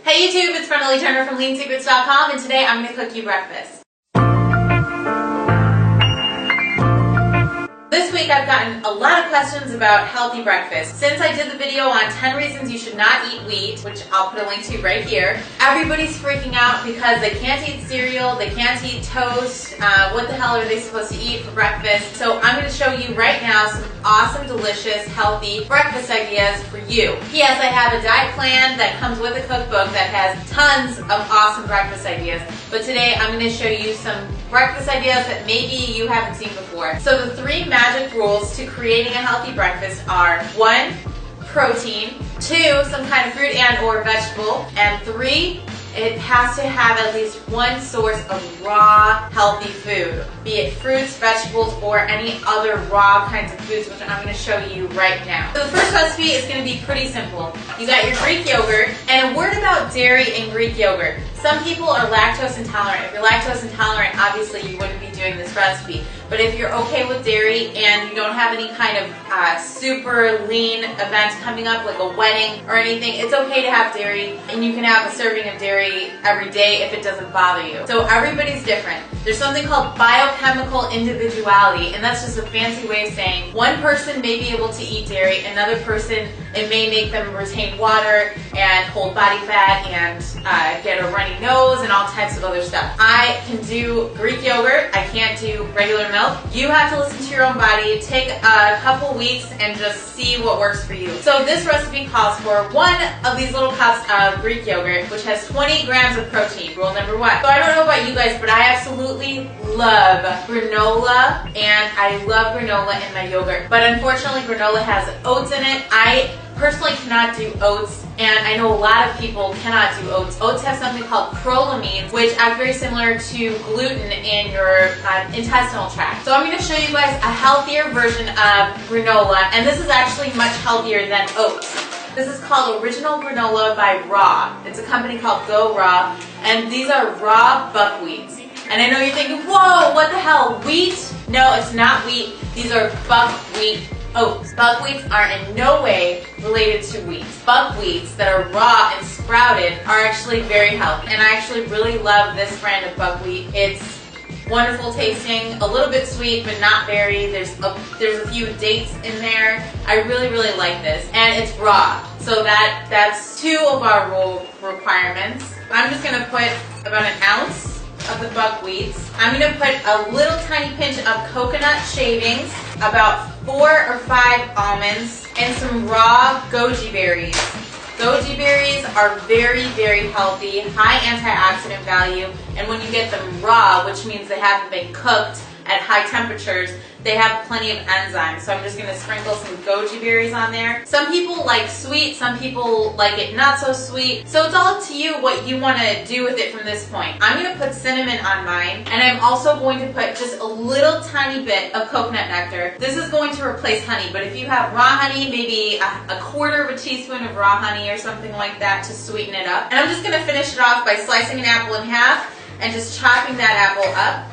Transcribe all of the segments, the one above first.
Hey YouTube, it's Brenda Turner from LeanSecrets.com, and today I'm going to cook you breakfast. This week I've gotten a lot of questions about healthy breakfast. Since I did the video on 10 reasons you should not eat wheat, which I'll put a link to right here, everybody's freaking out because they can't eat cereal, they can't eat toast. What the hell are they supposed to eat for breakfast? So I'm going to show you right now some awesome, delicious, healthy breakfast ideas for you. Yes, I have a diet plan that comes with a cookbook that has tons of awesome breakfast ideas, but today I'm going to show you some breakfast ideas that maybe you haven't seen before. So the three magic rules to creating a healthy breakfast are 1, protein, 2, some kind of fruit and or vegetable, and 3, it has to have at least one source of raw, healthy food, be it fruits, vegetables, or any other raw kinds of foods, which I'm going to show you right now. So the first recipe is going to be pretty simple. You got your Greek yogurt, and a word about dairy in Greek yogurt. Some people are lactose intolerant. If you're lactose intolerant, obviously you wouldn't be doing this recipe. But if you're okay with dairy and you don't have any kind of super lean event coming up, like a wedding or anything, it's okay to have dairy, and you can have a serving of dairy every day if it doesn't bother you. So everybody's different. There's something called biochemical individuality, and that's just a fancy way of saying one person may be able to eat dairy, another person, it may make them retain water and hold body fat and get a runny nose and all types of other stuff. I can do Greek yogurt, I can't do regular milk. You have to listen to your own body, take a couple weeks and just see what works for you. So this recipe calls for 1 of these little cups of Greek yogurt, which has 20 grams of protein, rule number 1. So I don't know about you guys, but I absolutely love granola, and I love granola in my yogurt. But unfortunately granola has oats in it. I personally cannot do oats, and I know a lot of people cannot do oats. Oats have something called prolamines, which act very similar to gluten in your intestinal tract. So I'm going to show you guys a healthier version of granola, and this is actually much healthier than oats. This is called Original Granola by Raw. It's a company called Go Raw, and these are raw buckwheats. And I know you're thinking, whoa, what the hell, wheat? No, it's not wheat. These are buckwheat oats. Buckwheats are in no way related to wheat. Buckwheats that are raw and sprouted are actually very healthy. And I actually really love this brand of buckwheat. It's wonderful tasting, a little bit sweet, but not very. There's a few dates in there. I really like this. And it's raw. So that's 2 of our rule requirements. I'm just going to put about an ounce of the buckwheats. I'm going to put a little tiny pinch of coconut shavings, about 4 or 5 almonds, and some raw goji berries. Goji berries are very healthy, high antioxidant value, and when you get them raw, which means they haven't been cooked at high temperatures, they have plenty of enzymes. So I'm just going to sprinkle some goji berries on there. Some people like sweet, some people like it not so sweet. So it's all up to you what you want to do with it from this point. I'm going to put cinnamon on mine, and I'm also going to put just a little tiny bit of coconut nectar. This is going to replace honey, but if you have raw honey, maybe a 1/4 of a teaspoon of raw honey or something like that to sweeten it up. And I'm just going to finish it off by slicing an apple in half and just chopping that apple up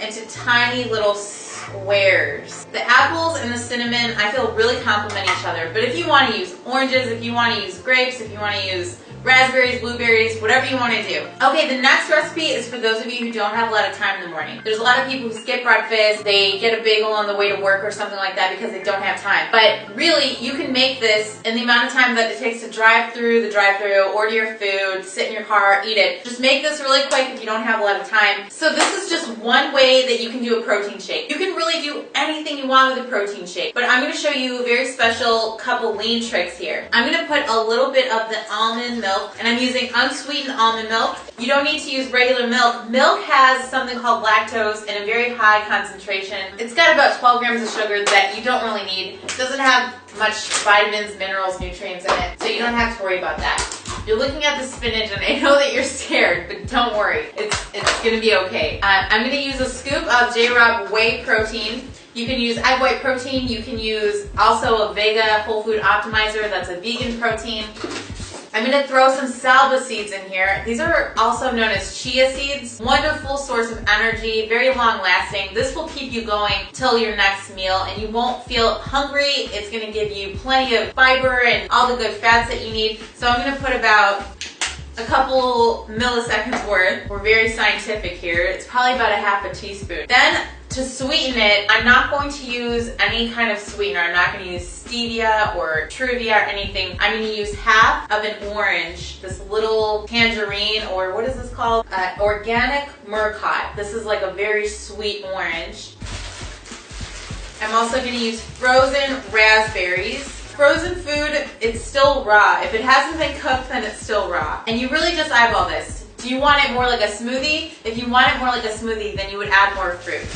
into tiny little squares. The apples and the cinnamon, I feel, really complement each other. But if you want to use oranges, if you want to use grapes, if you want to use raspberries, blueberries, whatever you want to do. Okay, the next recipe is for those of you who don't have a lot of time in the morning. There's a lot of people who skip breakfast, they get a bagel on the way to work or something like that because they don't have time. But really, you can make this in the amount of time that it takes to drive through the drive-thru, order your food, sit in your car, eat it. Just make this really quick if you don't have a lot of time. So this is just one way that you can do a protein shake. You can really do anything you want with a protein shake, but I'm going to show you a very special couple lean tricks here. I'm going to put a little bit of the almond milk, and I'm using unsweetened almond milk. You don't need to use regular milk. Milk has something called lactose in a very high concentration. It's got about 12 grams of sugar that you don't really need. It doesn't have much vitamins, minerals, nutrients in it, so you don't have to worry about that. You're looking at the spinach, and I know that you're scared, but don't worry. It's going to be okay. I'm going to use a scoop of J-Rob whey protein. You can use egg white protein. You can use also a Vega Whole Food Optimizer. That's a vegan protein. I'm going to throw some salba seeds in here. These are also known as chia seeds. Wonderful source of energy, very long lasting. This will keep you going till your next meal and you won't feel hungry. It's going to give you plenty of fiber and all the good fats that you need. So I'm going to put about a couple milliseconds worth. We're very scientific here. It's probably about a half a teaspoon. Then to sweeten it, I'm not going to use any kind of sweetener. I'm not going to use stevia or Truvia or anything. I'm going to use half of an orange, this little tangerine, or what is this called? Organic Murcot. This is like a very sweet orange. I'm also going to use frozen raspberries. Frozen food, it's still raw. If it hasn't been cooked, then it's still raw. And you really just eyeball this. Do you want it more like a smoothie? If you want it more like a smoothie, then you would add more fruit.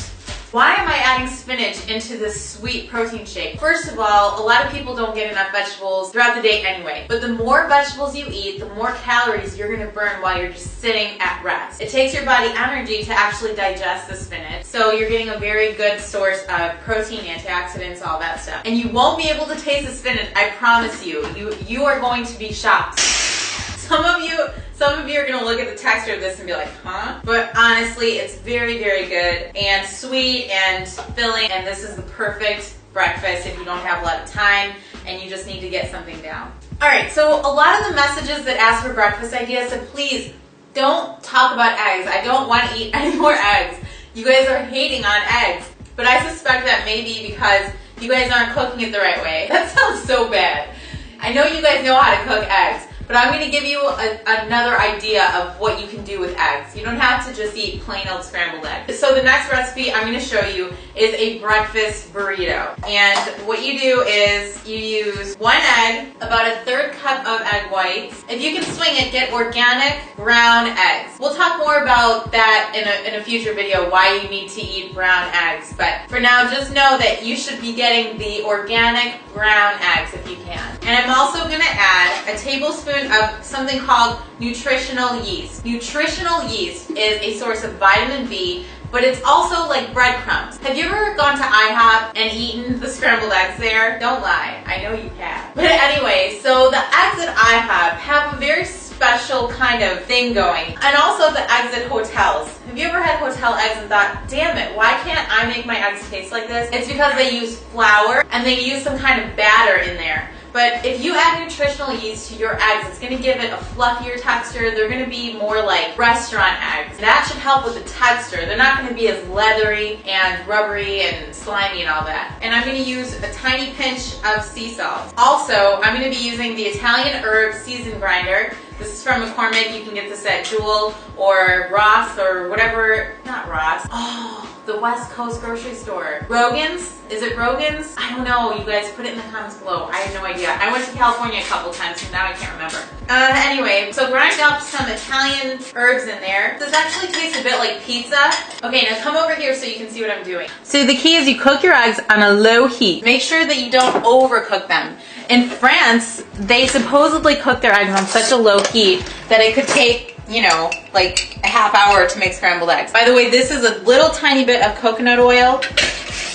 Why am I adding spinach into this sweet protein shake? First of all, a lot of people don't get enough vegetables throughout the day anyway. But the more vegetables you eat, the more calories you're gonna burn while you're just sitting at rest. It takes your body energy to actually digest the spinach. So you're getting a very good source of protein, antioxidants, all that stuff. And you won't be able to taste the spinach, I promise you. You are going to be shocked. Some of you are going to look at the texture of this and be like, huh? But honestly, it's very, very good and sweet and filling, and this is the perfect breakfast if you don't have a lot of time and you just need to get something down. All right, so a lot of the messages that ask for breakfast ideas said, please don't talk about eggs. I don't want to eat any more eggs. You guys are hating on eggs, but I suspect that may be because you guys aren't cooking it the right way. That sounds so bad. I know you guys know how to cook eggs, but I'm going to give you another idea of what you can do with eggs. You don't have to just eat plain old scrambled eggs. So the next recipe I'm going to show you is a breakfast burrito. And what you do is you use 1 egg, about a 1/3 cup of egg whites. If you can swing it, get organic brown eggs. We'll talk more about that in a future video, why you need to eat brown eggs. But for now, just know that you should be getting the organic brown eggs if you can. And I'm also going to add a tablespoon of something called nutritional yeast. Nutritional yeast is a source of vitamin B, but it's also like breadcrumbs. Have you ever gone to IHOP and eaten the scrambled eggs there? Don't lie, I know you have. But anyway, so the eggs at IHOP have a very special kind of thing going. And also the eggs at hotels. Have you ever had hotel eggs and thought, damn it, why can't I make my eggs taste like this? It's because they use flour and they use some kind of batter in there. But if you add nutritional yeast to your eggs, it's going to give it a fluffier texture. They're going to be more like restaurant eggs. That should help with the texture. They're not going to be as leathery and rubbery and slimy and all that. And I'm going to use a tiny pinch of sea salt. Also, I'm going to be using the Italian herb season grinder. This is from McCormick. You can get this at Jewel or Ross or whatever. Not Ross. Oh, the West Coast grocery store. Rogan's? Is it Rogan's? I don't know. You guys put it in the comments below. I have no idea. I went to California a couple times, so now I can't remember. Anyway, so grind up some Italian herbs in there. This actually tastes a bit like pizza. Okay, now come over here so you can see what I'm doing. So the key is you cook your eggs on a low heat. Make sure that you don't overcook them. In France, they supposedly cook their eggs on such a low heat that it could take, you know, like a half hour to make scrambled eggs. By the way, this is a little tiny bit of coconut oil.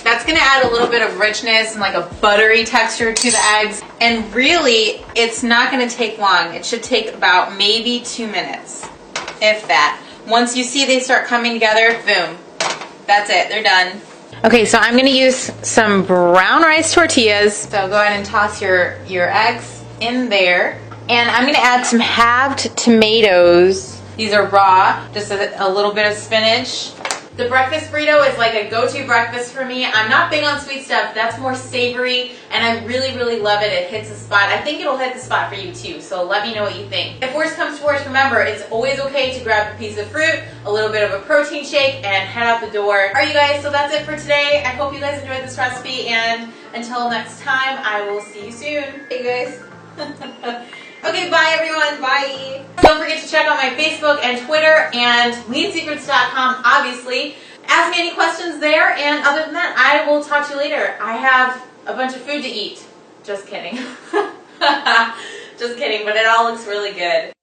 That's going to add a little bit of richness and like a buttery texture to the eggs. And really, it's not going to take long. It should take about maybe 2 minutes, if that. Once you see they start coming together, boom. That's it. They're done. Okay, so I'm going to use some brown rice tortillas. So go ahead and toss your eggs in there. And I'm going to add some halved tomatoes. These are raw, just a little bit of spinach. The breakfast burrito is like a go-to breakfast for me. I'm not big on sweet stuff. That's more savory, and I really, really love it. It hits the spot. I think it'll hit the spot for you too, so let me know what you think. If worst comes to worst, remember, it's always okay to grab a piece of fruit, a little bit of a protein shake, and head out the door. All right, you guys, so that's it for today. I hope you guys enjoyed this recipe, and until next time, I will see you soon. Hey, guys. Okay, bye everyone, bye. Don't forget to check out my Facebook and Twitter and leansecrets.com, obviously. Ask me any questions there, and other than that, I will talk to you later. I have a bunch of food to eat. Just kidding. Just kidding, but it all looks really good.